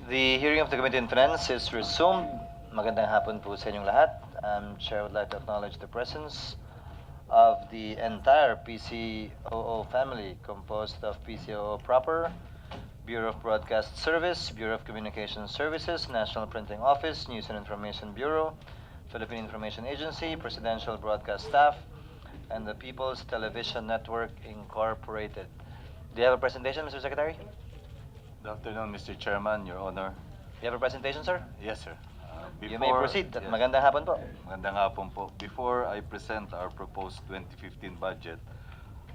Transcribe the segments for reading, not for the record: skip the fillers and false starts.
The hearing of the Committee on Finance is resumed. Magandang hapon po sa inyong lahat. Chair would like to acknowledge the presence of the entire PCOO family composed of PCOO proper, Bureau of Broadcast Service, Bureau of Communication Services, National Printing Office, News and Information Bureau, Philippine Information Agency, Presidential Broadcast Staff, and the People's Television Network Incorporated. Do you have a presentation, Mr. Secretary? Good afternoon, Mr. Chairman, Your Honor. Do you have a presentation, sir? Yes, sir. You may proceed. At magandang hapon po. Magandang hapon po. Before I present our proposed 2015 budget,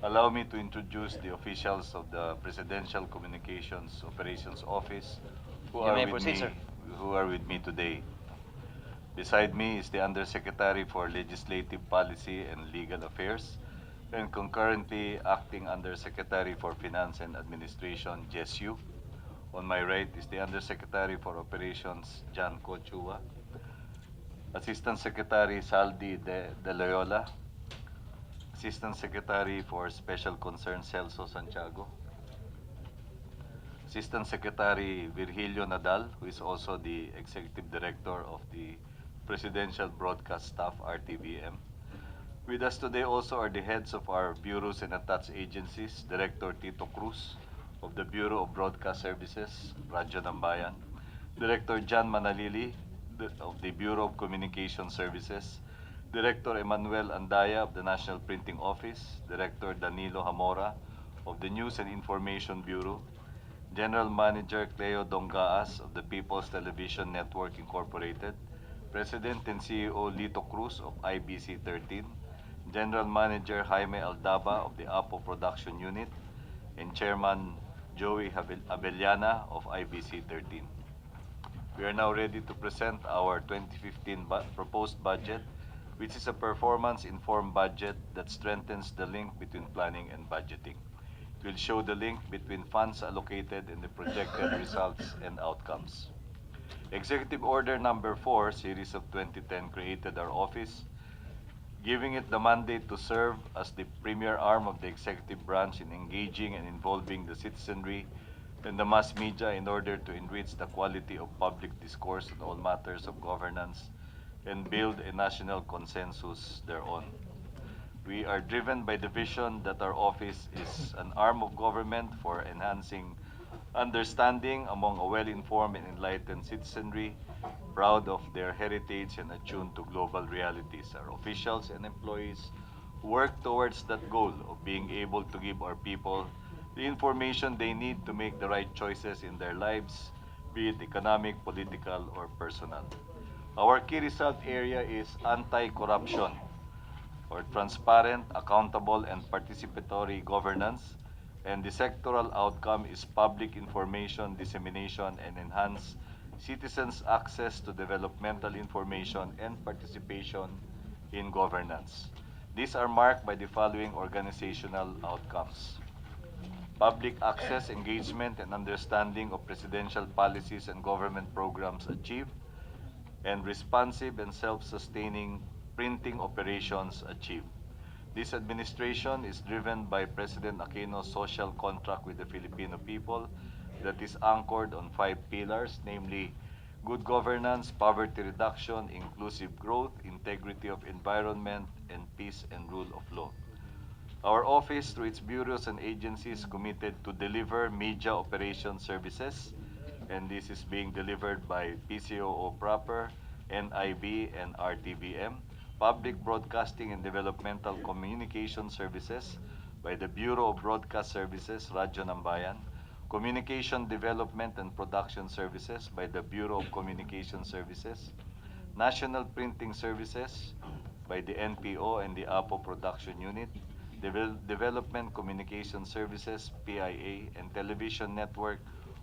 allow me to introduce the officials of the Presidential Communications Operations Office who You may proceed, sir. who are with me today. Beside me is the Undersecretary for Legislative Policy and Legal Affairs, and concurrently acting Undersecretary for Finance and Administration, Jesu. On my right is the Undersecretary for Operations, John Cochua, Assistant Secretary Saldi De Loyola, Assistant Secretary for Special Concerns, Celso Santiago, Assistant Secretary Virgilio Nadal, who is also the Executive Director of the Presidential Broadcast Staff, RTBM. With us today also are the heads of our bureaus and attached agencies, Director Tito Cruz of the Bureau of Broadcast Services, Radyo ng Bayan, Director John Manalili of the Bureau of Communication Services, Director Emmanuel Andaya of the National Printing Office, Director Danilo Hamora of the News and Information Bureau, General Manager Cleo Dongaas of the People's Television Network Incorporated, President and CEO Lito Cruz of IBC 13, General Manager Jaime Aldaba of the APO Production Unit, and Chairman Joey Abellana of IBC 13. We are now ready to present our 2015 proposed budget, which is a performance-informed budget that strengthens the link between planning and budgeting. It will show the link between funds allocated and the projected results and outcomes. Executive Order Number 4, Series of 2010, created our office, giving it the mandate to serve as the premier arm of the executive branch in engaging and involving the citizenry and the mass media in order to enrich the quality of public discourse on all matters of governance and build a national consensus thereon. We are driven by the vision that our office is an arm of government for enhancing understanding among a well-informed and enlightened citizenry, proud of their heritage and attuned to global realities. Our officials and employees work towards that goal of being able to give our people the information they need to make the right choices in their lives, be it economic, political, or personal. Our key result area is anti-corruption, or transparent, accountable, and participatory governance, and the sectoral outcome is public information dissemination and enhanced citizens' access to developmental information and participation in governance. These are marked by the following organizational outcomes: public access, engagement, and understanding of presidential policies and government programs achieved, and responsive and self-sustaining printing operations achieved. This administration is driven by President Aquino's social contract with the Filipino people that is anchored on 5 pillars, namely good governance, poverty reduction, inclusive growth, integrity of environment, and peace and rule of law. Our office, through its bureaus and agencies, committed to deliver media operation services, and this is being delivered by PCOO proper, NIB, and RTBM. Public Broadcasting and Developmental Communication Services by the Bureau of Broadcast Services, Radyo ng Bayan. Communication Development and Production Services by the Bureau of Communication Services. National Printing Services by the NPO and the APO Production Unit. Development Communication Services, PIA, and Television Network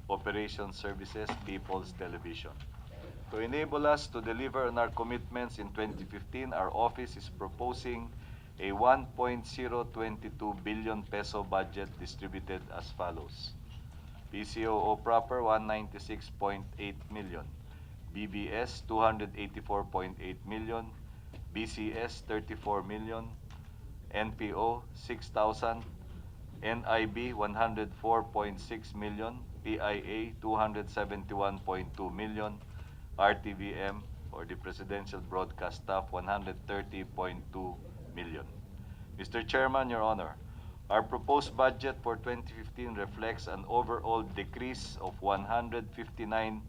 Operations Services, People's Television. To enable us to deliver on our commitments in 2015, our office is proposing a 1.022 billion peso budget distributed as follows: PCOO proper 196.8 million, BBS 284.8 million, BCS 34 million, NPO 6,000, NIB 104.6 million, PIA 271.2 million, RTVM or the Presidential Broadcast Staff 130.2 million. Mr. Chairman, Your Honor, our proposed budget for 2015 reflects an overall decrease of 159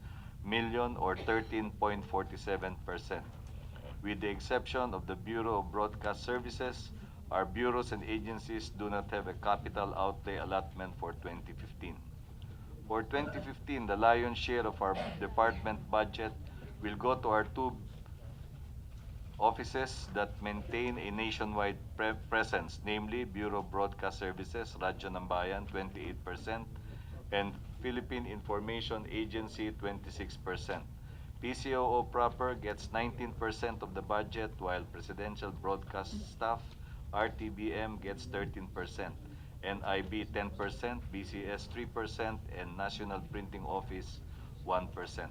million or 13.47%. With the exception of the Bureau of Broadcast Services, our bureaus and agencies do not have a capital outlay allotment for 2015. For 2015, the lion's share of our department budget will go to our two offices that maintain a nationwide presence, namely Bureau of Broadcast Services, Radyo ng Bayan, 28%, and Philippine Information Agency, 26%. PCOO proper gets 19% of the budget, while Presidential Broadcast Staff, RTBM, gets 13%, NIB 10%, BCS 3%, and National Printing Office 1%.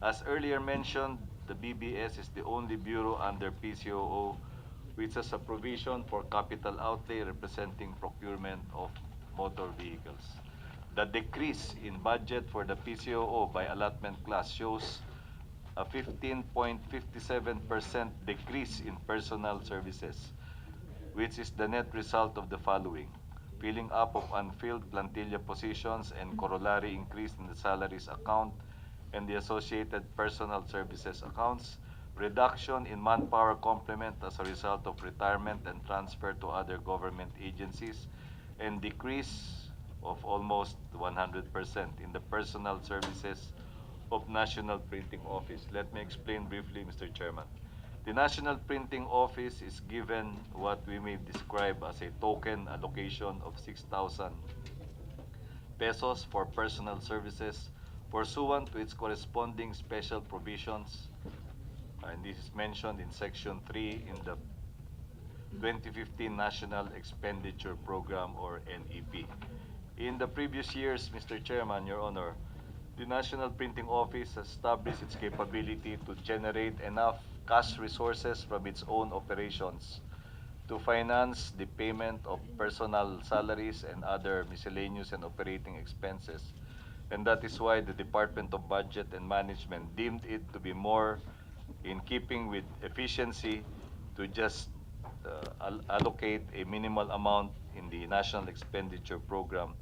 As earlier mentioned, the BBS is the only bureau under PCOO which has a provision for capital outlay representing procurement of motor vehicles. The decrease in budget for the PCOO by allotment class shows a 15.57% decrease in personnel services, which is the net result of the following: filling up of unfilled plantilla positions and corollary increase in the salaries account and the associated personal services accounts, reduction in manpower complement as a result of retirement and transfer to other government agencies, and decrease of almost 100% in the personal services of National Printing Office. Let me explain briefly, Mr. Chairman. The National Printing Office is given what we may describe as a token allocation of 6,000 pesos for personal services pursuant to its corresponding special provisions, and this is mentioned in Section 3 in the 2015 National Expenditure Program or NEP. In the previous years, Mr. Chairman, Your Honor, the National Printing Office has established its capability to generate enough cash resources from its own operations to finance the payment of personal salaries and other miscellaneous and operating expenses. And that is why the Department of Budget and Management deemed it to be more in keeping with efficiency to just allocate a minimal amount in the National Expenditure Program,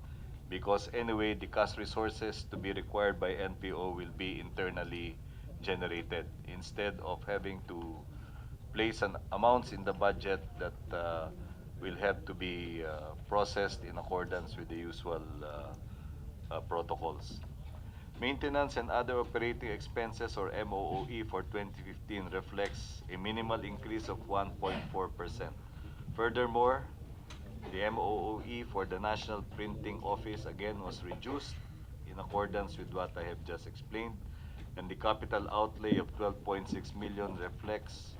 because anyway the cash resources to be required by NPO will be internally generated instead of having to place an amounts in the budget that will have to be processed in accordance with the usual protocols. Maintenance and other operating expenses or MOOE for 2015 reflects a minimal increase of 1.4%. Furthermore, the MOOE for the National Printing Office again was reduced in accordance with what I have just explained, and the capital outlay of 12.6 million reflects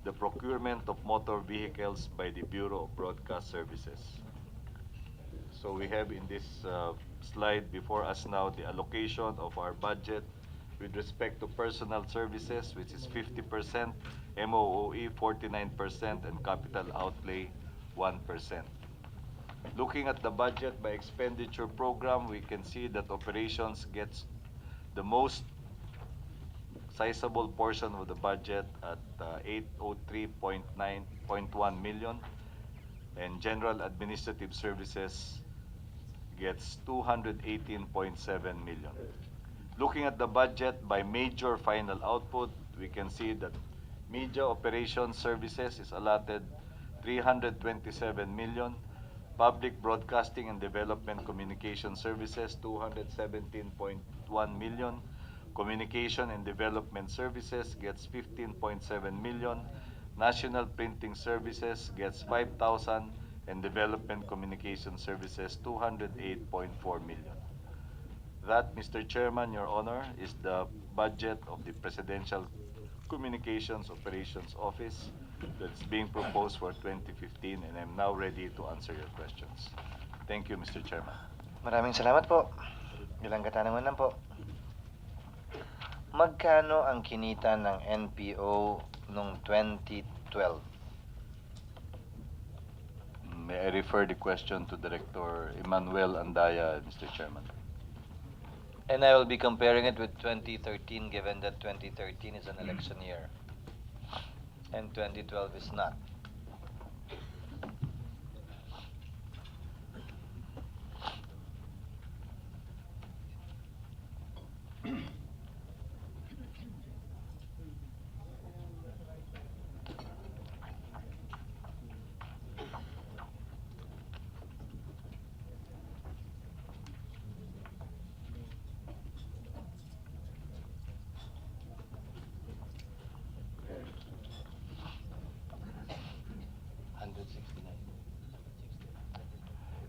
the procurement of motor vehicles by the Bureau of Broadcast Services. So we have in this slide before us now the allocation of our budget with respect to personal services, which is 50%, MOOE 49%, and capital outlay 1%. Looking at the budget by expenditure program, we can see that operations gets the most sizable portion of the budget at 803.1 million, and general administrative services gets 218.7 million. Looking at the budget by major final output, we can see that media operations services is allotted 327 million, public broadcasting and development communication services 217.1 million, communication and development services gets 15.7 million, national printing services gets 5,000, and development communication services 208.4 million. That, Mr. Chairman, Your Honor, is the budget of the Presidential Communications Operations Office that's being proposed for 2015, and I'm now ready to answer your questions. Thank you, Mr. Chairman. Maraming salamat po. Ilang katanungan lang po. Magkano ang kinita ng NPO noong 2012? May I refer the question to Director Emmanuel Andaya, Mr. Chairman. And I will be comparing it with 2013, given that 2013 is an election year and 2012 is not.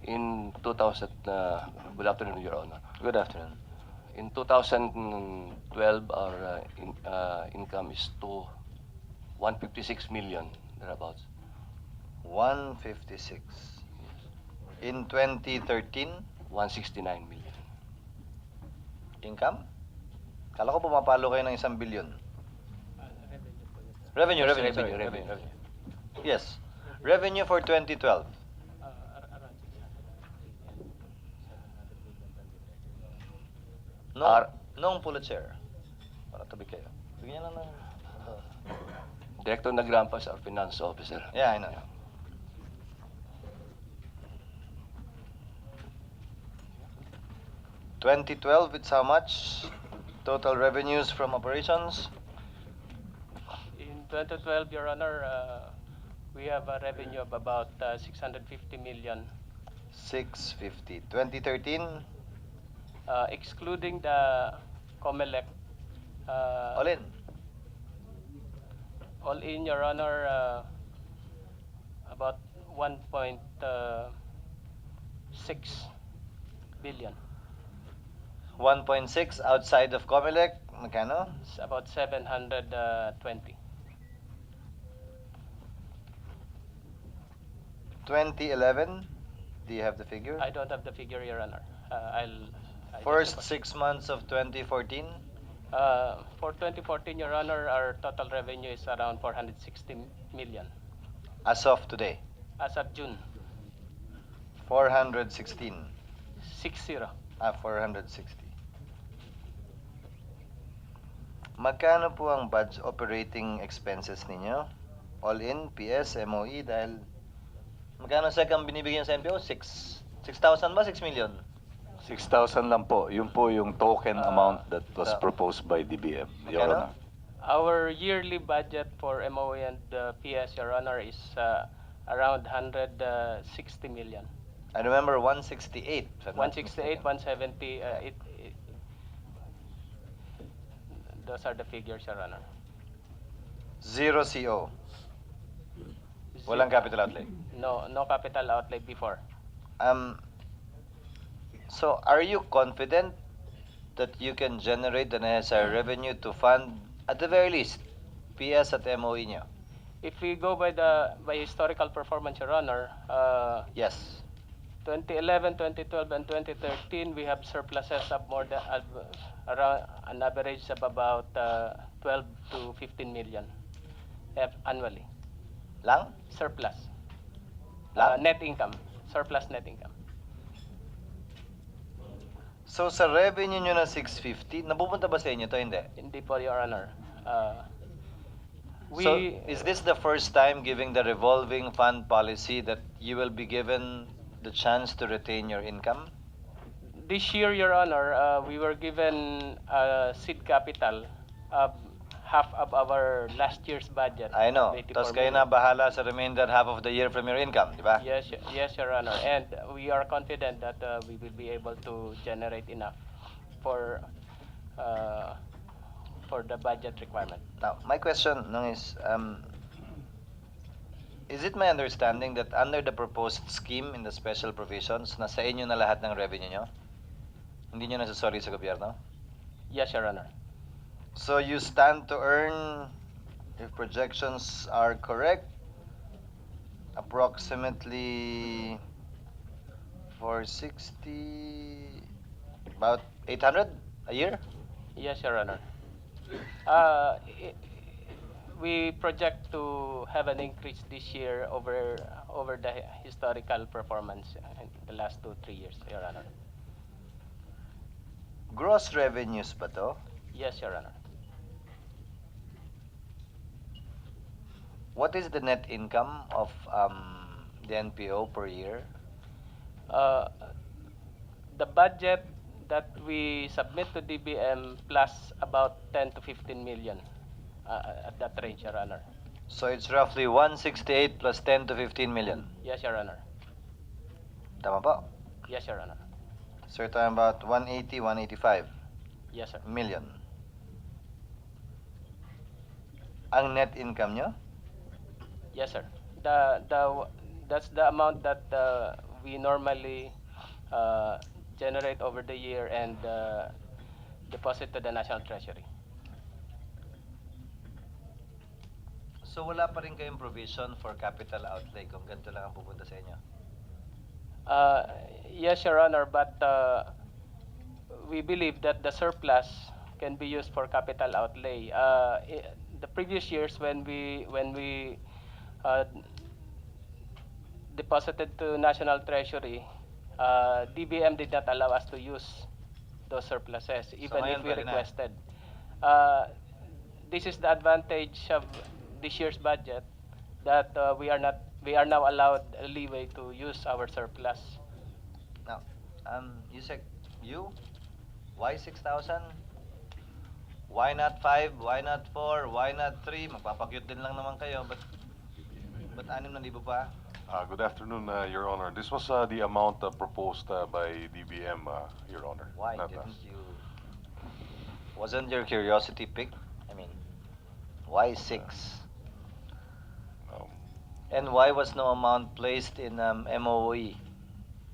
In 2000, good afternoon, Your Honor. Good afternoon. In 2012, our income is to 156 million, thereabouts. 156. In 2013, 169 million. income? Kala ko pumapalo kayo ng 1 billion. Revenue, Yes, revenue, sorry, revenue. revenue. Yes. Revenue for 2012. Nung Pulitzer. Para tabi kayo. Bigyan lang ng... Director Nagrampas, our finance officer. Yeah, I know. 2012, it's how much? Total revenues from operations? In 2012, Your Honor, we have a revenue of about 650 million, 650. 2013, excluding the COMELEC. all in. All in, Your Honor, about 1.6 billion. 1.6 outside of Comelec, magkano? It's about 720. 2011, do you have the figure? I don't have the figure, Your Honor. I'll First 6 months of 2014, for 2014, Your Honor, our total revenue is around 460 million as of today, as of June. 416. 60. 460. Magkano po ang operating expenses ninyo? All in, PS, MOE, dahil magkano ang binibigyan sa MPO? 6,000 ba? 6 million? 6,000 lang po. Yun po yung token amount that was so- proposed by DBM, Your Magkano? Honor. Our yearly budget for MOE and PS, Your Honor, is around 160 million. I remember 168. if I'm not 168, mistaken. 170. Those are the figures, Your Honor. Zero CO. Walang capital outlay. No capital outlay before. So are you confident that you can generate the necessary revenue to fund, at the very least, PS at MOE nyo? If we go by historical performance, Your Honor, Yes. 2011, 2012, and 2013, we have surpluses of more than around an average of about 12 to 15 million annually. Lang? Surplus. Lang? Net income. Surplus net income. So sa revenue nyo na 650, napupunta ba sa inyo to? Hindi. Hindi po, Your Honor. So is this the first time, giving the revolving fund policy, that you will be given the chance to retain your income? This year, Your Honor, we were given seed capital of half of our last year's budget. I know. 84 Tapos kayo na million. bahala sa remainder half of the year from your income, di ba? Yes, Your Honor. And we are confident that we will be able to generate enough for the budget requirement. Now, my question is it my understanding that under the proposed scheme in the special provisions, nasa inyo na lahat ng revenue nyo? Hindi nyo nasasori sa gobyerno? Yes, Your Honor. So you stand to earn, if projections are correct, approximately 460, about 800 a year? Yes, Your Honor. We project to have an increase this year over the historical performance in the last 2-3 years, Your Honor. Gross revenues ba to? Yes, Your Honor. What is the net income of the NPO per year? Uh, the budget that we submit to DBM plus about 10 to 15 million at that range, Your Honor. So it's roughly 168 plus 10 to 15 million. Yes, Your Honor. Tama ba? Yes, Your Honor. So you're talking about 180, 185 Yes, sir. million. Ang net income nyo? Yes, sir. That's the amount that we normally generate over the year and deposit to the National Treasury. So wala pa rin kayong provision for capital outlay kung ganito lang ang pupunta sa inyo? Yes, Your Honor, but we believe that the surplus can be used for capital outlay. The previous years when we deposited to National Treasury, DBM did not allow us to use those surpluses, even ngayon if we pwede na? requested. This is the advantage of this year's budget, that we are now allowed a leeway to use our surplus. Now, why 6,000? Why not 5? Why not 4? Why not 3? Magpapakyut din lang naman kayo, but 6,000 pa? Good afternoon, Your Honor. This was the amount proposed by DBM, Your Honor. Why Not didn't us. you? Wasn't your curiosity piqued? I mean, why 6? Um, And why was no amount placed in MOE?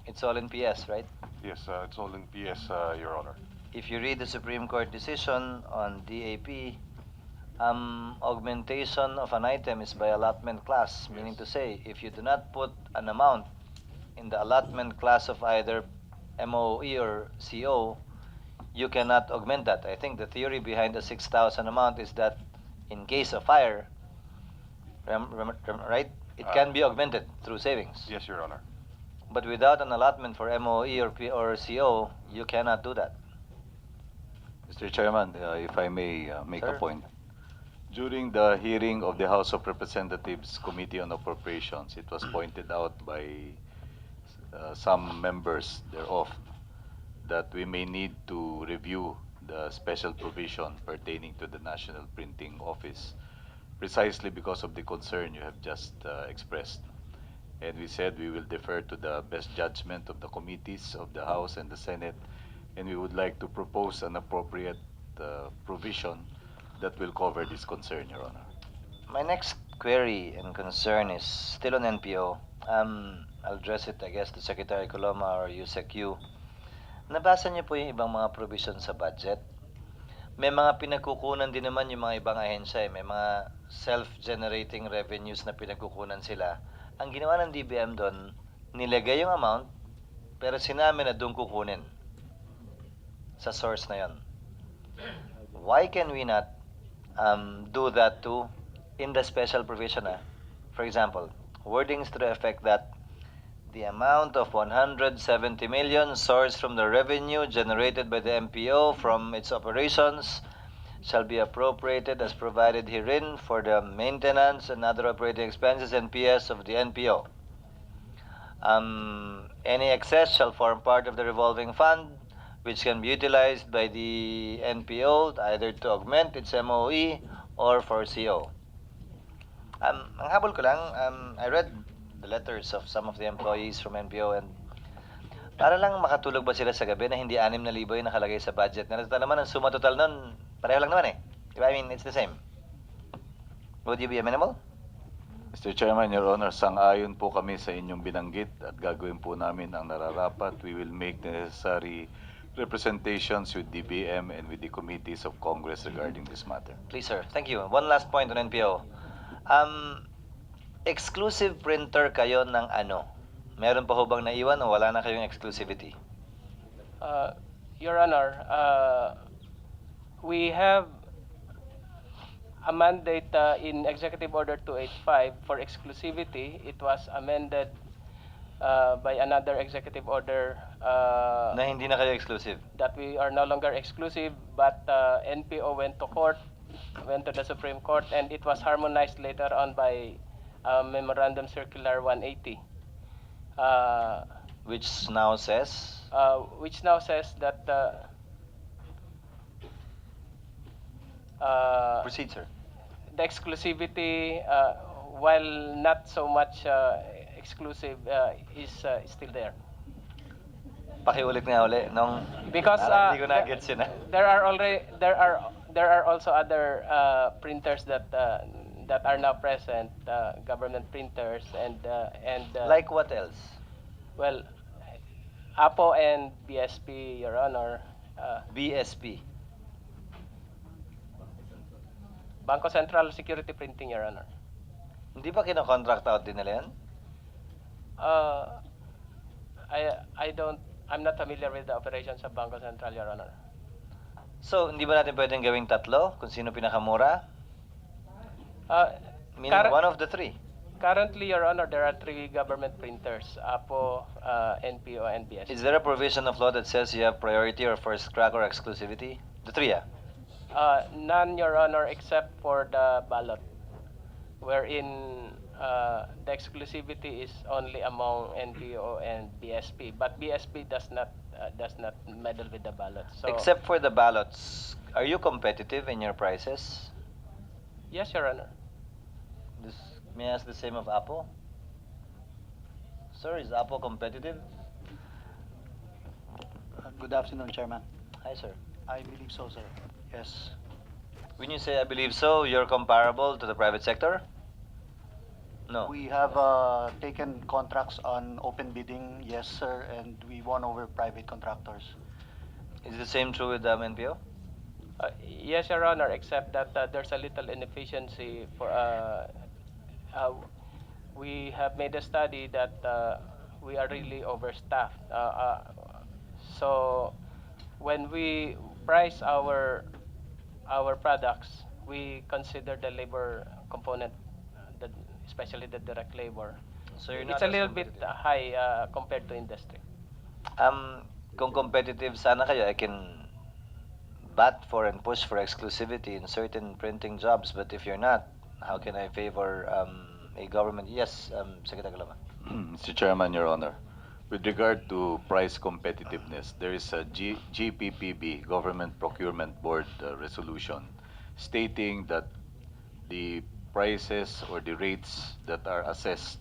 It's all in PS, right? Yes, it's all in PS, Your Honor. If you read the Supreme Court decision on DAP, augmentation of an item is by allotment class, meaning to say, if you do not put an amount in the allotment class of either MOE or CO, you cannot augment that. I think the theory behind the 6,000 amount is that in case of fire, right, it can be augmented through savings. Yes, Your Honor. But without an allotment for MOE or CO, you cannot do that. Mr. Chairman, if I may make Sir. a point. During the hearing of the House of Representatives Committee on Appropriations, it was pointed out by some members thereof that we may need to review the special provision pertaining to the National Printing Office, precisely because of the concern you have just expressed. And we said we will defer to the best judgment of the committees of the House and the Senate, and we would like to propose an appropriate provision that will cover this concern, Your Honor. My next query and concern is still on NPO. I'll address it, I guess, to Secretary Coloma or USECU. Nabasa niyo po yung ibang mga provision sa budget. May mga pinagkukunan din naman yung mga ibang ahensya. May mga self-generating revenues na pinagkukunan sila. Ang ginawa ng DBM doon, nilagay yung amount, pero sinabi na doon kukunin sa source na yon. Why can we not do that too in the special provision? For example, wordings to the effect that the amount of 170 million sourced from the revenue generated by the MPO from its operations shall be appropriated as provided herein for the maintenance and other operating expenses NPS of the NPO. Any excess shall form part of the revolving fund, which can be utilized by the NPO either to augment its MOE or for CO. Ang habol ko lang, I read the letters of some of the employees from NPO and para lang makatulog ba sila sa gabi na hindi 6,000 yung nakalagay sa budget nila. Total naman, ang suma total nun, pareho lang naman eh. Diba? I mean, it's the same. Would you be amenable? Mr. Chairman, Your Honor, sang-ayon po kami sa inyong binanggit at gagawin po namin ang nararapat. We will make the necessary representations with DBM and with the committees of Congress regarding this matter. Please, sir. Thank you. One last point on NPO. Exclusive printer kayo ng ano? Meron pa ho bang naiwan o wala na kayong exclusivity? Your Honor, we have a mandate in Executive Order 285 for exclusivity. It was amended by another executive order Na hindi na kayo exclusive. that we are no longer exclusive, but NPO went to court, went to the Supreme Court, and it was harmonized later on by Memorandum Circular 180, Which now says, which now says that proceed, sir. the exclusivity, while not so much exclusive, is still there. Pakiulit nga uli nung Because parang hindi ko na-gets yun. there are also other printers that that are now present, government printers, and Like what else? well, APO and BSP, Your Honor, BSP. Bangko Central Security Printing, Your Honor. Hindi pa kino-contract out din nila yan? I'm not familiar with the operations of Bangko Central, Your Honor. So, hindi ba natin pwedeng gawing tatlo kung sino pinakamura? Meaning Current- one of the three. Currently, Your Honor, there are 3 government printers, APO, NPO, and BSP. Is there a provision of law that says you have priority or first crack or exclusivity? The three, ah. None, Your Honor, except for the ballot, wherein the exclusivity is only among NPO and BSP, but BSP does not meddle with the ballot. So, Except for the ballots, are you competitive in your prices? yes, Your Honor. May I ask the same of Apple? Sir, is Apple competitive? Good afternoon, Chairman. Hi, sir. I believe so, sir. Yes. When you say I believe so, you're comparable to the private sector? No. We have taken contracts on open bidding, yes, sir, and we won over private contractors. Is the same true with NPO? Yes, Your Honor, except that there's a little inefficiency for. We have made a study that we are really overstaffed. So when we price our products, we consider the labor component, especially the direct labor. So you're It's not a as little bit competitive. high compared to industry. Kung competitive sana kayo, I can bat for and push for exclusivity in certain printing jobs, but if you're not, how can I favor a government? Yes, Secretary Lama. Mr. Chairman, Your Honor, with regard to price competitiveness, there is a GPPB, Government Procurement Board resolution, stating that the prices or the rates that are assessed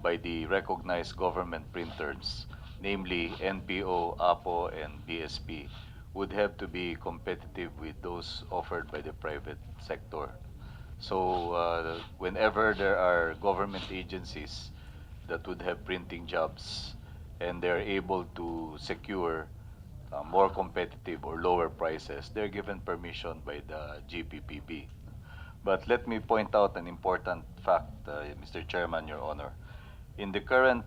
by the recognized government printers, namely NPO, APO, and BSP, would have to be competitive with those offered by the private sector. So whenever there are government agencies that would have printing jobs and they're able to secure more competitive or lower prices, they're given permission by the GPPB. But let me point out an important fact, Mr. Chairman, Your Honor. In the current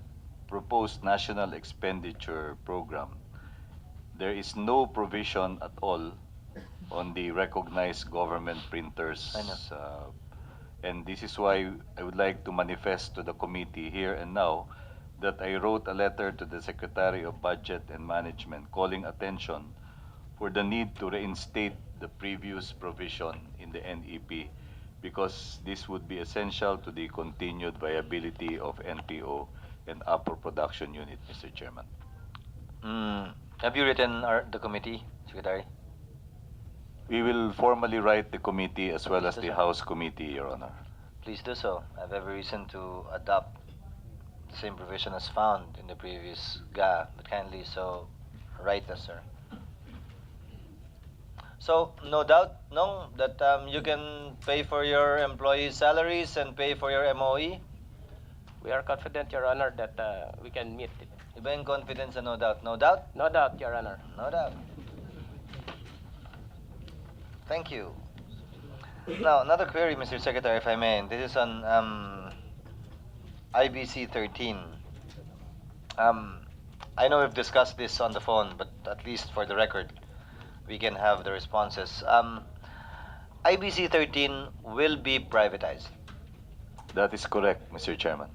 proposed national expenditure program, there is no provision at all on the recognized government printers. I know. And this is why I would like to manifest to the committee here and now that I wrote a letter to the Secretary of Budget and Management calling attention for the need to reinstate the previous provision in the NEP because this would be essential to the continued viability of NPO and upper production unit, Mr. Chairman. Have you written the committee, Secretary? We will formally write the committee as well as Yes, the sir. House committee, Your Honor. Please do so. I have every reason to adopt the same provision as found in the previous GA, but kindly so write us, sir. So, no doubt, no, that you can pay for your employees' salaries and pay for your MOE. We are confident, Your Honor, that we can meet it. Iba yung confidence and no doubt. No doubt? No doubt, Your Honor. No doubt. Thank you. Now, another query, Mr. Secretary, if I may. This is on IBC 13. I know we've discussed this on the phone, but at least for the record, we can have the responses. IBC 13 will be privatized. That is correct, Mr. Chairman.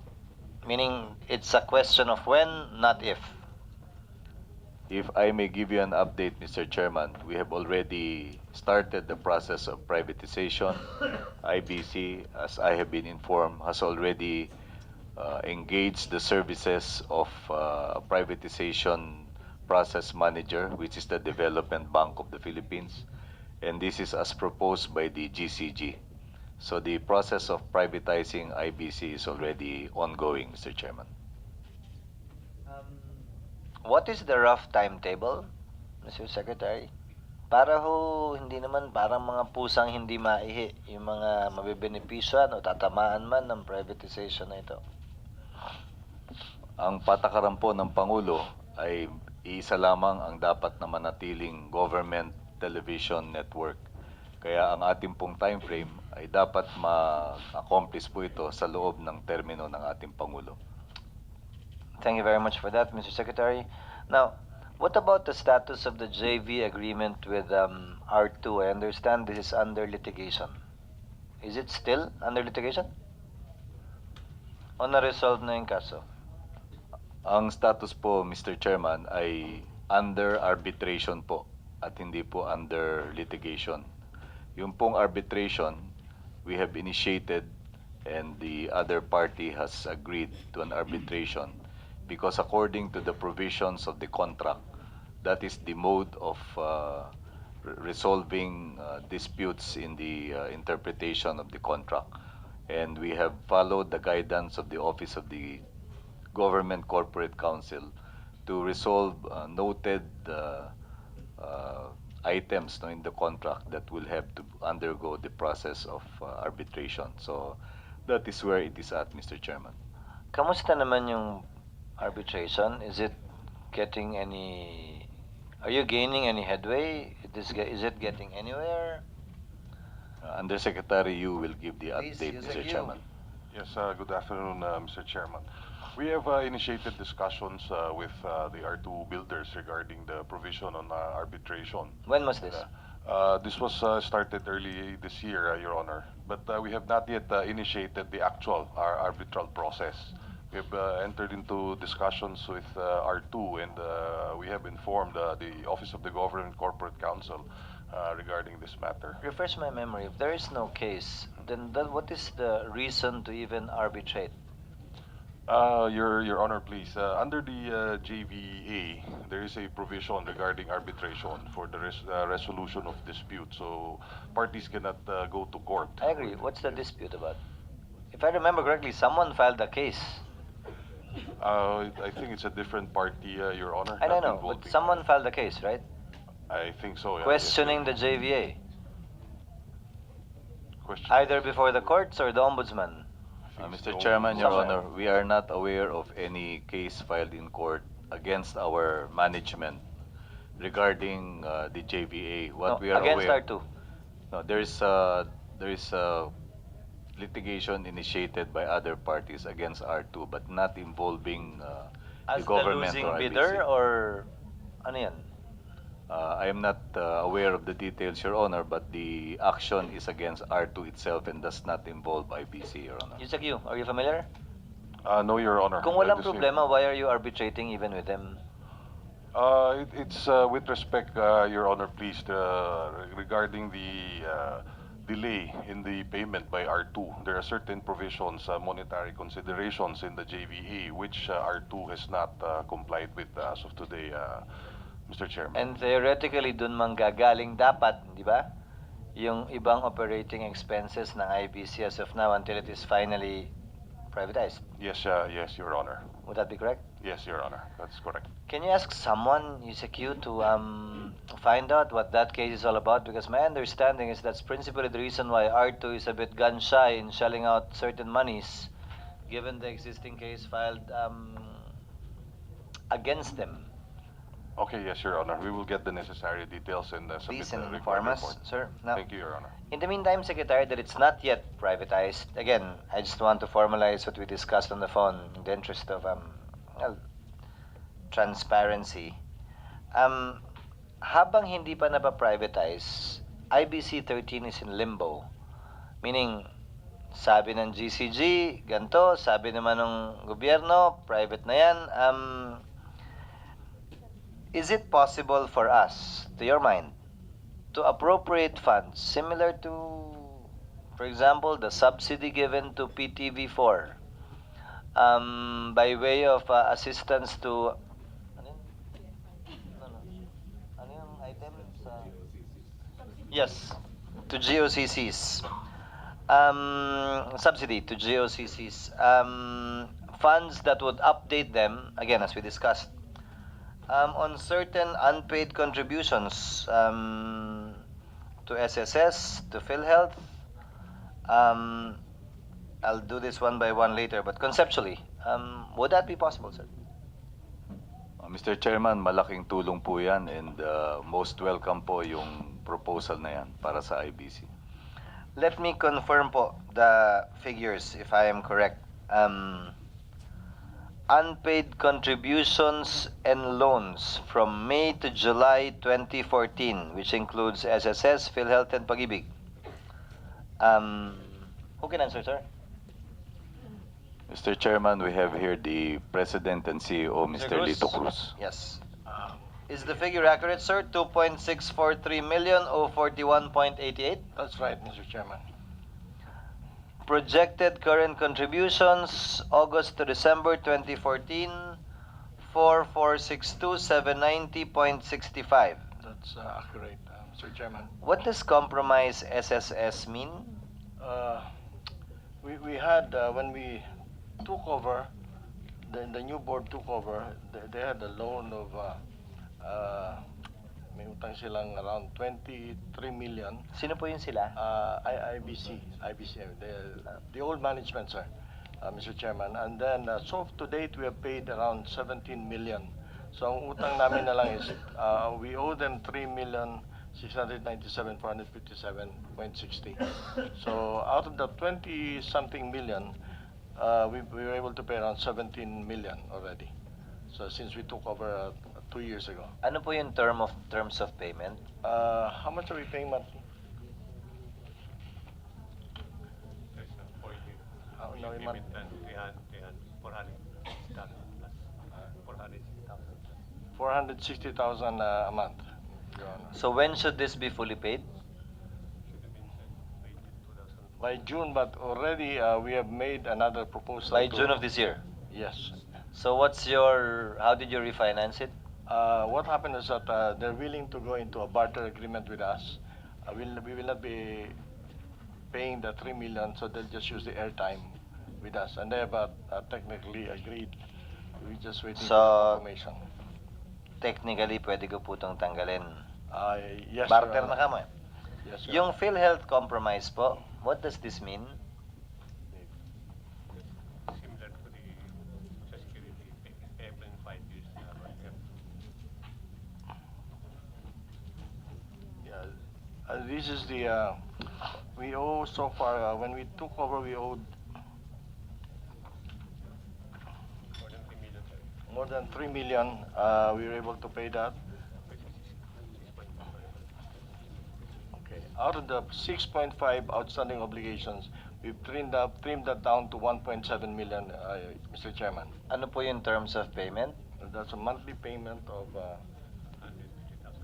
Meaning, it's a question of when, not if. If I may give you an update, Mr. Chairman, we have already started the process of privatization. IBC, as I have been informed, has already engaged the services of a privatization process manager, which is the Development Bank of the Philippines, and this is as proposed by the GCG. So the process of privatizing IBC is already ongoing, Mr. Chairman. What is the rough timetable, Mr. Secretary? Para ho, hindi naman parang mga pusang hindi maihi, yung mga mabibenepisyohan o tatamaan man ng privatization na ito. Ang patakaran po ng Pangulo ay iisa lamang ang dapat na manatiling government television network. Kaya ang ating pong time frame ay dapat ma-accomplish po ito sa loob ng termino ng ating Pangulo. Thank you very much for that, Mr. Secretary. Now, what about the status of the JV agreement with R2? I understand this is under litigation. Is it still under litigation? O na-resolve na yung kaso? Ang status po, Mr. Chairman, ay under arbitration po at hindi po under litigation. Yung pong arbitration, we have initiated and the other party has agreed to an arbitration because according to the provisions of the contract, that is the mode of resolving disputes in the interpretation of the contract. And we have followed the guidance of the Office of the Government Corporate Counsel to resolve noted items in the contract that will have to undergo the process of arbitration. So that is where it is at, Mr. Chairman. Kamusta naman yung arbitration? Is it getting any... Are you gaining any headway? Is it getting anywhere? Undersecretary, you will give the Please, update, yes, Mr. you. Chairman. Yes, good afternoon, Mr. Chairman. We have initiated discussions with the R2 builders regarding the provision on arbitration. When was this? This was started early this year, Your Honor, but we have not yet initiated the actual arbitral process. We have entered into discussions with R2 and we have informed the Office of the Government Corporate Counsel regarding this matter. Refresh my memory. If there is no case, then what is the reason to even arbitrate? Your Honor, please. Under the JVA, there is a provision regarding arbitration for the resolution of dispute. So parties cannot go to court. I agree. What's the dispute about? If I remember correctly, someone filed a case. I think it's a different party, Your Honor. I don't not know, but involving- someone filed a case, right? I think so. Yeah. Questioning the JVA, Question. either before the courts or the ombudsman. Mr. Chairman, Your Somewhere. Honor, we are not aware of any case filed in court against our management regarding the JVA. What No, we are against aware, R2. no, there is litigation initiated by other parties against R2, but not involving the As the government losing or bidder IBC. or ano yan? I am not aware of the details, Your Honor, but the action is against R2 itself and does not involve IBC, Your Honor. Yusek Yu, are you familiar? No, Your Honor. Kung walang The same- problema, why are you arbitrating even with them? It's with respect, Your Honor, please, regarding the delay in the payment by R2. There are certain provisions, monetary considerations in the JVA, which R2 has not complied with as of today, Mr. Chairman. And theoretically, dun manggagaling dapat, di ba? Yung ibang operating expenses ng IBC as of now until it is finally privatized. Yes, yes, Your Honor. Would that be correct? Yes, Your Honor. That's correct. Can you ask someone, Yusek Yu, to find out what that case is all about? Because my understanding is that's principally the reason why R2 is a bit gun shy in shelling out certain monies, given the existing case filed against them. Okay, yes, Your Honor. We will get the necessary details and submit Please the and required inform us, report. sir. Now, Thank you, Your Honor. in the meantime, Secretary, that it's not yet privatized. Again, I just want to formalize what we discussed on the phone in the interest of well, transparency. Habang hindi pa napa-privatize, IBC 13 is in limbo. Meaning, sabi ng GCG, ganito, sabi naman ng gobyerno, private na yan. Is it possible for us, to your mind, to appropriate funds similar to, for example, the subsidy given to PTV4 by way of assistance to ano yun? No, no. Ano yung item sa yes, to GOCCs. Subsidy to GOCCs. Funds that would update them, again, as we discussed, on certain unpaid contributions to SSS, to PhilHealth. I'll do this one by one later, but conceptually, would that be possible, sir? Mr. Chairman, malaking tulong po yan and most welcome po yung proposal na yan para sa IBC. Let me confirm po the figures if I am correct. Unpaid contributions and loans from May to July 2014, which includes SSS, PhilHealth, and Pag-ibig. Who can answer, sir? Mr. Chairman, we have here the President and CEO, Mr. Cruz? Lito Cruz. Yes. Is the figure accurate, sir? 2.643 million or 41.88? That's right, Mr. Chairman. Projected current contributions, August to December 2014, 4,462,790.65. That's accurate, Mr. Chairman. What does compromise SSS mean? We had, when we took over, the new board took over, they had a loan of, may utang silang around 23 million. Sino po yun sila? IBC, the old management, sir, Mr. Chairman. And then, so to date, we have paid around 17 million. So ang utang namin na lang is, we owe them 3,697,457.60. So out of the 20-something million, we were able to pay around 17 million already. So since we took over 2 years ago. Ano po yung terms of payment? How much are we paying monthly? No, in month. 460,000 a month, Your Honor. So when should this be fully paid? By June, but already we have made another proposal. By to- June of this year. Yes. So how did you refinance it? What happened is that they're willing to go into a barter agreement with us. We will not be paying the 3 million, so they'll just use the airtime with us. And they have technically agreed. We're just waiting So- for confirmation. Technically, pwede ko po itong tanggalin. Yes, Your Barter na Honor. kamo. Yes, Your Yung Honor. PhilHealth compromise po, what does this mean? Similar to the Social Security payable in 5 years. Yeah, this is the, we owe so far, when we took over, we owed More than 3 million, sir. more than 3 million. We were able to pay that. Okay. Out of the 6.5 outstanding obligations, we've trimmed that down to 1.7 million, Mr. Chairman. Ano po yung terms of payment? That's a monthly payment of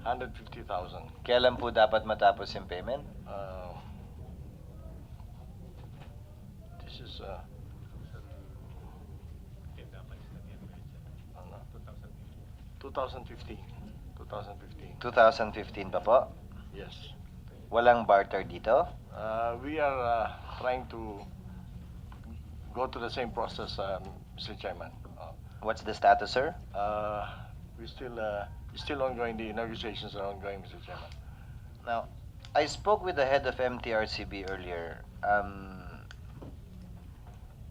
150,000. Kailan po dapat matapos yung payment? This is, ano, 2015. 2015 pa po? Yes. Walang barter dito? We are trying to go to the same process, Mr. Chairman. What's the status, sir? It's still ongoing. The negotiations are ongoing, Mr. Chairman. Now, I spoke with the head of MTRCB earlier.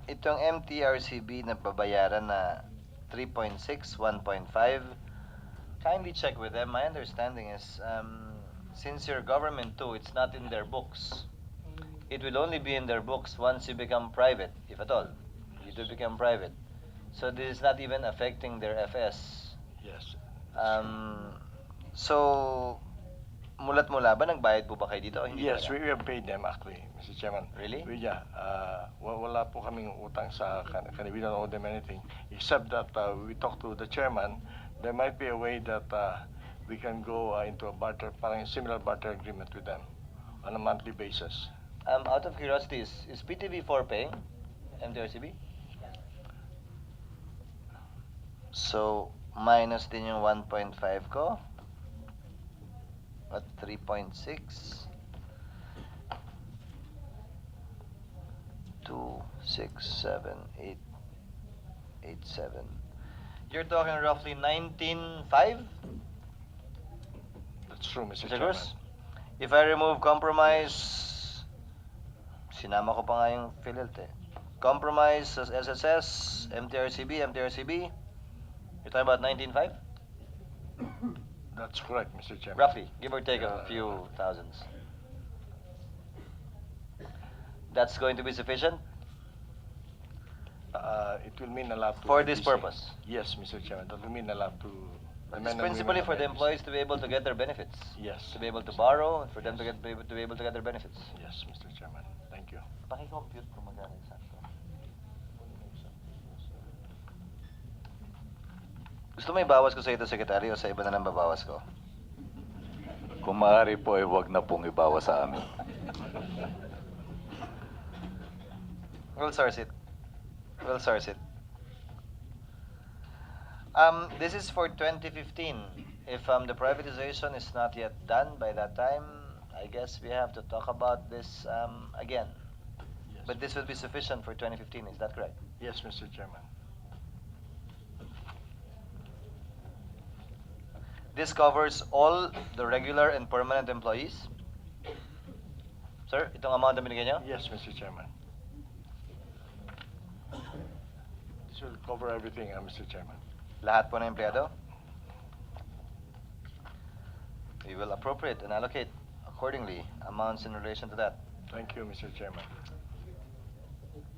Itong MTRCB na babayaran na 3.6, 1.5, kindly check with them. My understanding is, since you're government too, it's not in their books. It will only be in their books once you become private, if at all. You do become private. So this is not even affecting their FS. Yes. So, mulat mula ba, nagbayad po ba kayo dito? O hindi Yes, talaga? we have paid them actually, Mr. Chairman. Really? Yeah, wala po kaming utang sa kanila. We don't owe them anything. Except that we talked to the chairman, there might be a way that we can go into a barter, parang similar barter agreement with them on a monthly basis. Out of curiosity, is PTV4 paying MTRCB? So, minus din yung 1.5 ko. At 3.6. 2, 6, 7, 8, 8, 7. You're talking roughly 19.5? That's true, Mr. Mr. Chairman. Cruz? If I remove compromise, sinama ko pa nga yung PhilHealth eh. Compromise, SSS, MTRCB, you're talking about 19.5? That's correct, Mr. Chairman. Roughly, give or take a few thousands. That's going to be sufficient It will mean a lot to for this IBC. purpose? Yes, Mr. Chairman, that will mean a lot to the It's men and principally women for of the IBC. employees to be able to get their benefits. Yes. To be able to borrow, and for them to be able to get their benefits. Yes, Mr. Chairman. Thank you. Paki-compute kung magkano eksakto. Gusto mo ibawas ko sa ito, Secretary, o sa iba na lang babawas ko? Kung maaari po ay wag na pong ibawas sa amin. We'll source it. We'll source it. This is for 2015. If the privatization is not yet done by that time, I guess we have to talk about this again. Yes. But this will be sufficient for 2015, is that correct? Yes, Mr. Chairman. This covers all the regular and permanent employees? Sir, itong amount na binigyan niyo? Yes, Mr. Chairman. This will cover everything, Mr. Chairman. Lahat po ng empleyado? We will appropriate and allocate accordingly amounts in relation to that. Thank you, Mr. Chairman.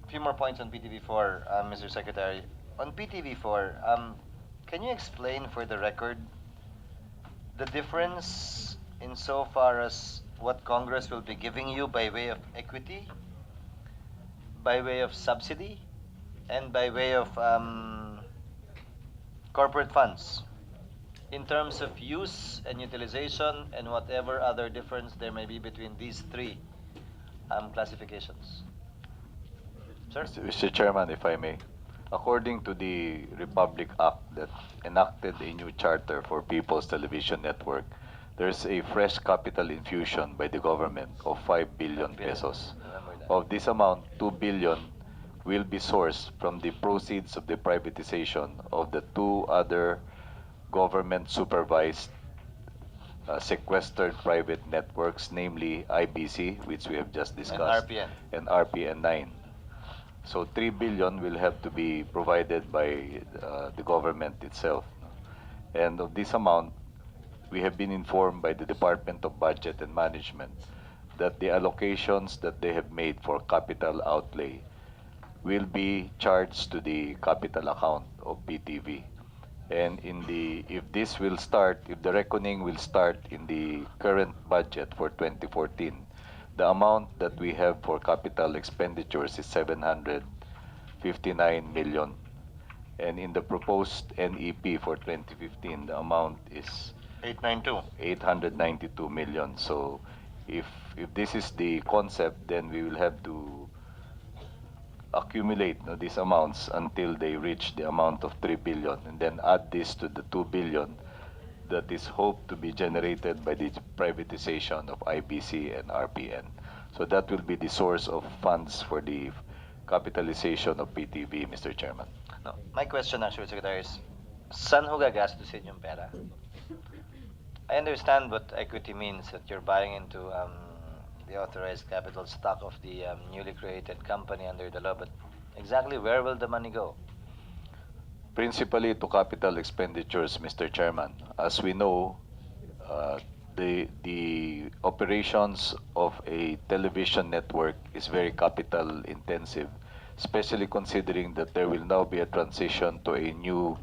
A few more points on PTV4, Mr. Secretary. On PTV4, can you explain for the record the difference insofar as what Congress will be giving you by way of equity, by way of subsidy, and by way of corporate funds, in terms of use and utilization and whatever other difference there may be between these three classifications? Sir? Mr. Chairman, if I may, according to the Republic Act that enacted a new charter for People's Television Network, there's a fresh capital infusion by the government of 5 billion pesos. Remember that. Of this amount, 2 billion will be sourced from the proceeds of the privatization of the two other government-supervised sequestered private networks, namely IBC, which we have just discussed, RPN. and RPN 9. So 3 billion will have to be provided by the government itself. And of this amount, we have been informed by the Department of Budget and Management that the allocations that they have made for capital outlay will be charged to the capital account of PTV. And if the reckoning will start in the current budget for 2014, the amount that we have for capital expenditures is 759 million. And in the proposed NEP for 2015, the amount is 892. 892 million. So if this is the concept, then we will have to accumulate these amounts until they reach the amount of 3 billion, and then add this to the 2 billion that is hoped to be generated by the privatization of IBC and RPN. So that will be the source of funds for the capitalization of PTV, Mr. Chairman. No, my question actually, Secretary, is saan ho gagastusin yung pera? I understand what equity means, that you're buying into the authorized capital stock of the newly created company under the law, but exactly where will the money go? Principally to capital expenditures, Mr. Chairman. As we know, the operations of a television network is very capital intensive, especially considering that there will now be a transition to a new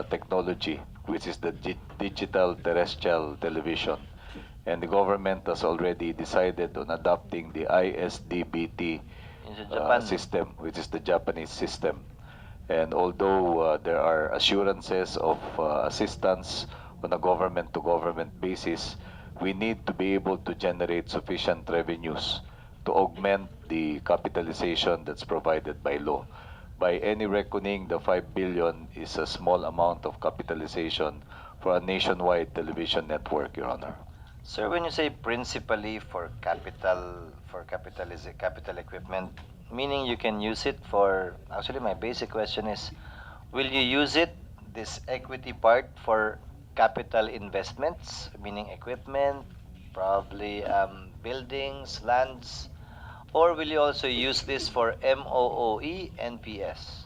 technology, which is the digital terrestrial television. and the government has already decided on adopting the ISDBT In Japan. system, which is the Japanese system. And although there are assurances of assistance on a government-to-government basis, we need to be able to generate sufficient revenues to augment the capitalization that's provided by law. By any reckoning, the 5 billion is a small amount of capitalization for a nationwide television network, Your Honor. Sir, when you say principally for capital equipment, meaning you can use it for, actually my basic question is, will you use it, this equity part, for capital investments, meaning equipment, probably buildings, lands, or will you also use this for MOOE and PS?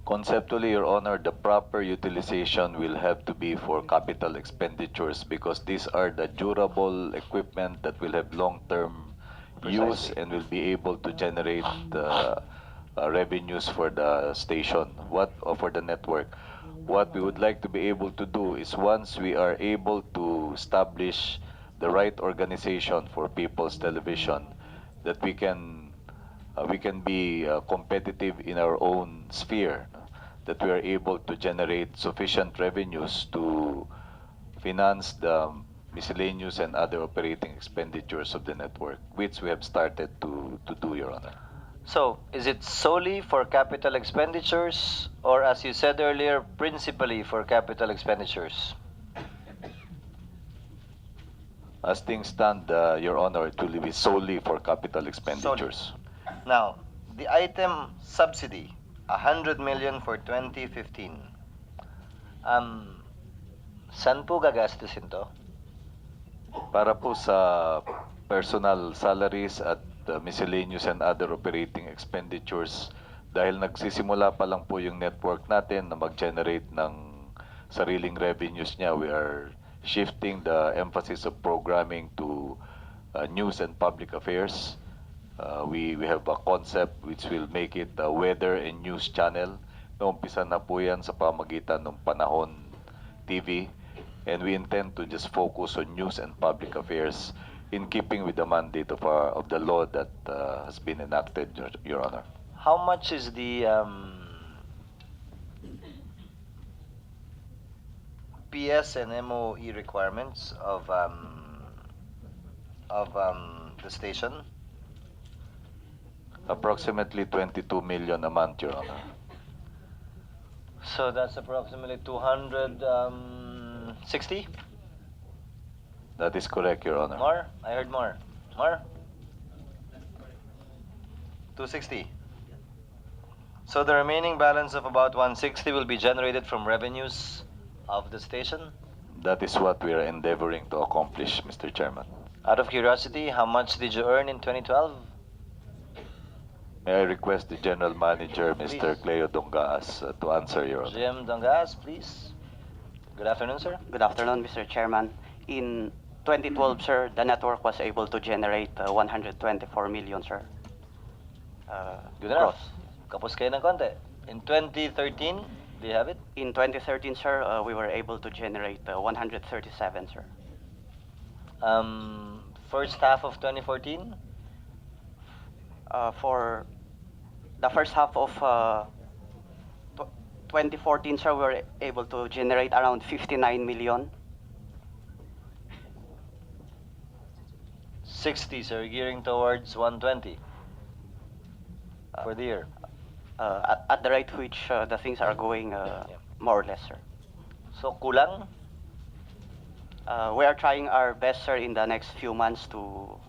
Conceptually, Your Honor, the proper utilization will have to be for capital expenditures because these are the durable equipment that will have long-term use Precisely. and will be able to generate revenues for the station, for the network. What we would like to be able to do is once we are able to establish the right organization for People's Television, that we can be competitive in our own sphere, no? That we are able to generate sufficient revenues to finance the miscellaneous and other operating expenditures of the network, which we have started to do, Your Honor. So, is it solely for capital expenditures, or as you said earlier, principally for capital expenditures? As things stand, Your Honor, it will be solely for capital expenditures. Now, the item subsidy, 100 million for 2015. Saan po gagastusin to? Para po sa personal salaries at miscellaneous and other operating expenditures, dahil nagsisimula pa lang po yung network natin na mag-generate ng sariling revenues niya, we are shifting the emphasis of programming to news and public affairs. We have a concept which will make it a weather and news channel. Naumpisa na po yan sa pamagitan ng Panahon TV. And we intend to just focus on news and public affairs in keeping with the mandate of the law that has been enacted, Your Honor. How much is the PS and MOE requirements of the station? Approximately 22 million a month, Your Honor. So that's approximately 260? That is correct, Your Honor. More? I heard more. More? 260. So the remaining balance of about 160 will be generated from revenues of the station? That is what we are endeavoring to accomplish, Mr. Chairman. Out of curiosity, how much did you earn in 2012? May I request the General Manager, Mr. Please. Cleo Dongaas, to answer, Your Honor. Jim Dongas, please. Good afternoon, sir. Good afternoon, Mr. Chairman. In 2012, sir, the network was able to generate 124 million, sir. Good enough. Kapos kayo ng konti. In 2013, do you have it? In 2013, sir, we were able to generate 137, sir. First half of 2014? For the first half of 2014, sir, we were able to generate around 59 million. 60, sir, gearing towards 120 for the year. At the rate which the things are going, more or less, sir. So, kulang? We are trying our best, sir, in the next few months to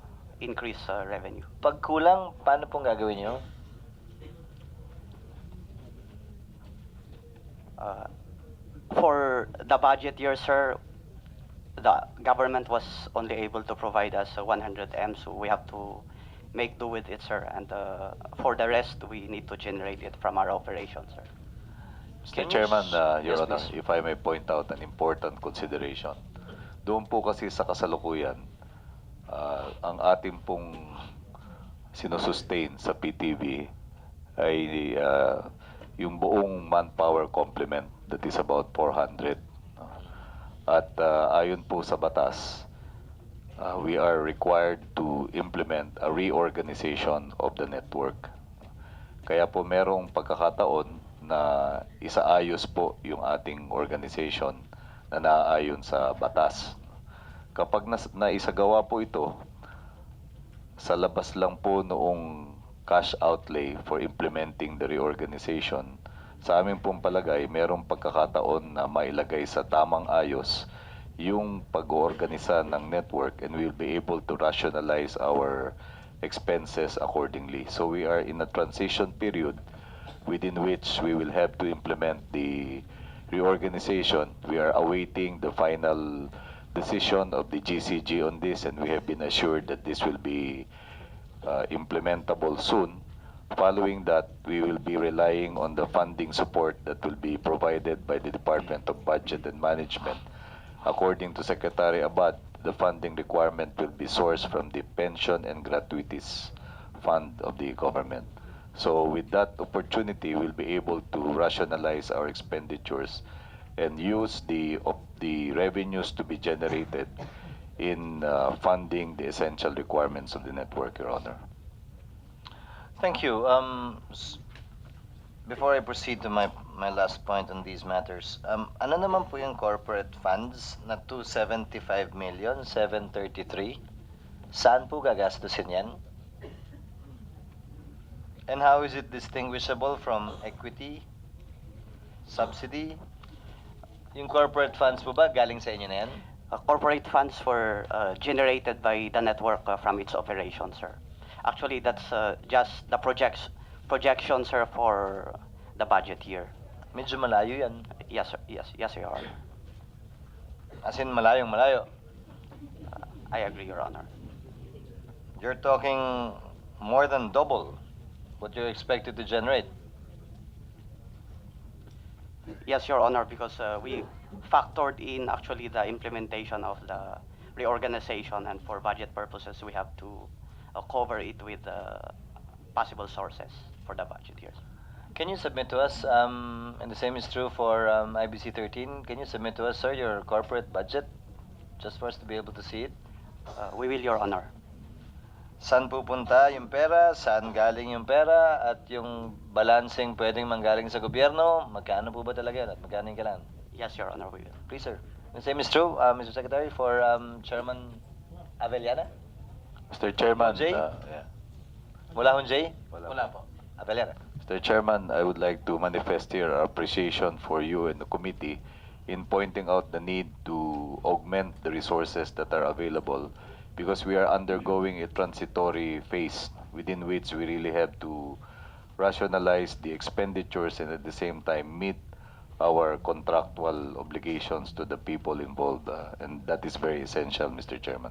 increase revenue. Pag kulang, paano pong gagawin nyo? For the budget year, sir, the government was only able to provide us 100 M, so we have to make do with it, sir. And for the rest, we need to generate it from our operations, sir. Can Mr. you Chairman, Your Yes, Honor, please. if I may point out an important consideration. Doon po kasi sa kasalukuyan, ang ating pong sinusustain sa PTV ay yung buong manpower complement that is about 400. At ayon po sa batas, we are required to implement a reorganization of the network. Kaya po merong pagkakataon na isaayos po yung ating organization na naaayon sa batas. Kapag naisagawa po ito, sa labas lang po noong cash outlay for implementing the reorganization, sa aming pong palagay, merong pagkakataon na mailagay sa tamang ayos yung pag-oorganisa ng network, and we'll be able to rationalize our expenses accordingly. So we are in a transition period within which we will have to implement the reorganization. We are awaiting the final decision of the GCG on this, and we have been assured that this will be implementable soon. Following that, we will be relying on the funding support that will be provided by the Department of Budget and Management. According to Secretary Abad, the funding requirement will be sourced from the pension and gratuities fund of the government. So with that opportunity, we'll be able to rationalize our expenditures and use the revenues to be generated in funding the essential requirements of the network, Your Honor. Thank you. Before I proceed to my last point on these matters, ano naman po yung corporate funds na 275,733,000? Saan po gagastusin yan? And how is it distinguishable from equity, subsidy? Yung corporate funds po ba galing sa inyo na yan? Corporate funds were generated by the network from its operations, sir. Actually, that's just the projection, sir, for the budget year. Medyo malayo yan. Yes, sir. Yes, Your Honor. As in malayong malayo. I agree, Your Honor. You're talking more than double what you're expected to generate. Yes, Your Honor, because we factored in actually the implementation of the reorganization, and for budget purposes, we have to cover it with possible sources for the budget years. Can you submit to us, and the same is true for IBC 13, can you submit to us, sir, your corporate budget, just for us to be able to see it? We will, Your Honor. Saan pupunta yung pera, saan galing yung pera, at yung balancing pwedeng manggaling sa gobyerno, magkano po ba talaga yan, at magkano yung kailangan? Yes, Your Honor, we will. Please, sir. The same is true, Mr. Secretary, for Chairman Avellana? Mr. Chairman, Jay? yeah. Wala hong Jay? Wala po. Avellana. Mr. Chairman, I would like to manifest here our appreciation for you and the committee in pointing out the need to augment the resources that are available, because we are undergoing a transitory phase within which we really have to rationalize the expenditures and at the same time meet our contractual obligations to the people involved, and that is very essential, Mr. Chairman.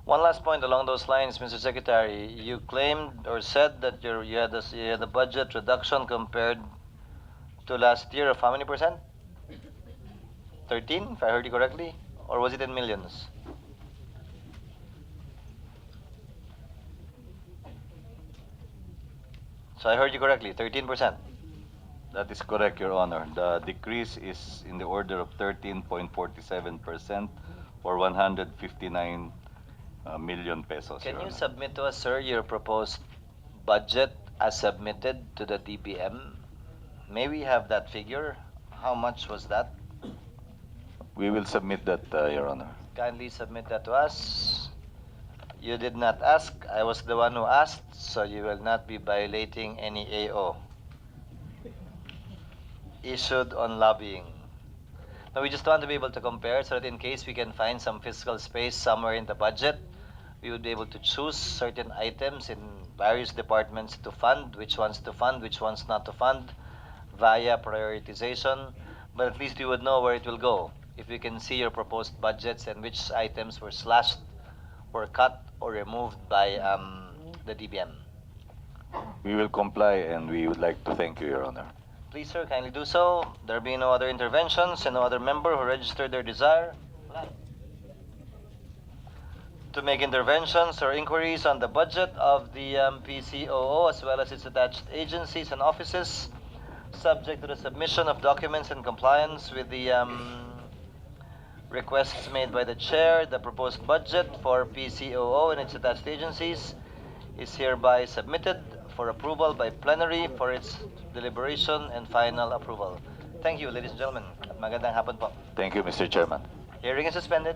One last point along those lines, Mr. Secretary. You claimed or said that you had a budget reduction compared to last year of how many percent? 13, if I heard you correctly? Or was it in millions? So I heard you correctly, 13%. That is correct, Your Honor. The decrease is in the order of 13.47% or 159 million pesos. Can Your you Honor. submit to us, sir, your proposed budget as submitted to the DBM? May we have that figure? How much was that? We will submit that, Your Honor. Kindly submit that to us. You did not ask. I was the one who asked, so you will not be violating any AO issued on lobbying. Now, we just want to be able to compare so that in case we can find some fiscal space somewhere in the budget, we would be able to choose certain items in various departments to fund, which ones to fund, which ones not to fund, via prioritization. But at least we would know where it will go. If we can see your proposed budgets and which items were slashed, were cut, or removed by the DBM. We will comply, and we would like to thank you, Your Honor. Please, sir, kindly do so. There be no other interventions and no other member who registered their desire to make interventions or inquiries on the budget of the PCOO as well as its attached agencies and offices, subject to the submission of documents in compliance with the requests made by the chair, the proposed budget for PCOO and its attached agencies is hereby submitted for approval by plenary for its deliberation and final approval. Thank you, ladies and gentlemen. Magandang hapon po. Thank you, Mr. Chairman. Hearing is suspended.